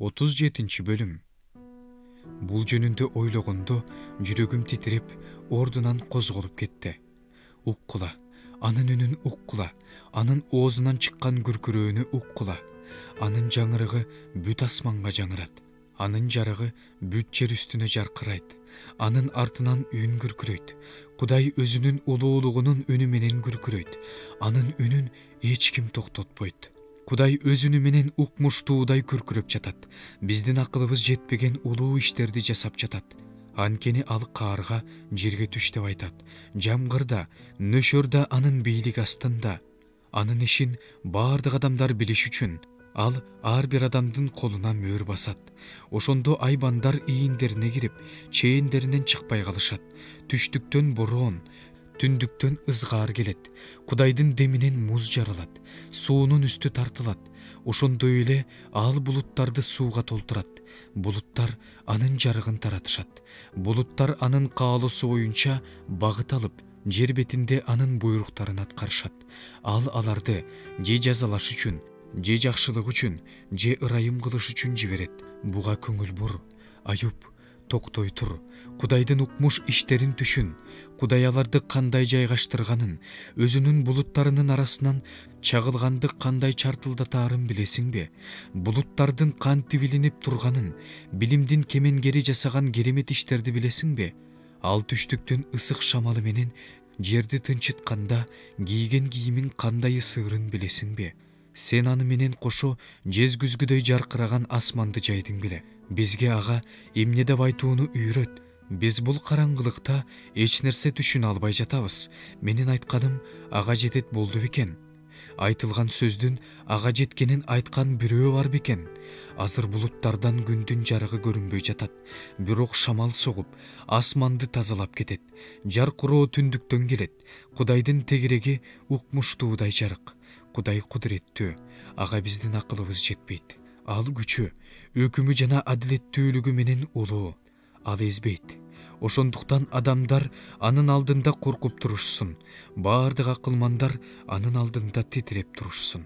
37 bölüm. Бул жөнүндө ойлогондо жүрөгүм титиреп, ордунан козголуп кетти. Уккула, анын үнүн уккула, анын оозунан чыккан күркүрөөнү уккула. Анын жаңырыгы бүт асманга жаңырат. Анын жарыгы бүт жер үстүнө жаркырайт. Анын артынан үн күркүрөйт. Кудай өзүнүн улуулугунун үнү менен күркүрөйт. Анын үнүн эч ким токтотпойт. Кудай өзүнү менен укмуштуудай күркүрөп жатат. Биздин акылыбыз жетпеген улуу иштерди жасап жатат. Анткени ал каарга жерге түш деп айтат. Жамгырда, нөшөрдө анын бийлик астында. Анын ишин баардык адамдар билиш үчүн ал ар бир адамдын колуна мөөр басат. Ошондо айбандар ийиндерине кирип, чээндеринен чыкпай калышат. Түштүктөн бороон, түндүктөн ызгаар келет. Кудайдын деминен муз жарылат, суунун үстү тартылат. Ошондой эле ал булуттарды сууга толтурат. Булуттар анын жарыгын таратышат. Булуттар анын каалоосу боюнча багыт алып, жер бетинде анын буйруктарын аткарышат. Ал аларды же жазалаш үчүн, же жакшылык үчүн, же ырайым кылыш үчүн жиберет. Буга көңүл бур, Аюп, токтой тур. Кудайдын укмуш иштерин түшүн. Кудай аларды кандай жайгаштырганын, өзүнүн булуттарынын арасынан чагылганды кандай чартылдатаарын билесиңби? Булуттардын кантип илинип турганын, билимдин кемеңгери жасаган керемет иштерди билесиңби? Ал түштүктүн ысык шамалы менен жерди тынчытканда кийген кийимиң кандай ысыырын билесиңби? Сен аны менен кошо жез күзгүдөй жаркыраган асманды жайдың беле. Бизге ага эмне деп айтууну үйрөт. Биз бул караңгылыкта эч нерсе түшүнө албай жатабыз. Менин айтканым ага жетет болду бекен? Айтылган сөздүн ага жеткенин айткан бирөө бар бекен? Азыр булуттардан күндүн жарыгы көрүнбөй жатат. Бирок шамал согуп, асманды тазалап кетет. Жаркыроо түндүктөн келет. Кудайдын тегереги укмуштуудай жарык. Кудай кудуреттүү, ага биздин акылыбыз жетпейт. Ал күчү, өкүмү жана адилеттүүлүгү менен улуу. Ал эзбейт. Ошондуктан адамдар анын алдында коркуп турушсун. Баардык акылмандар анын алдында титиреп турушсун.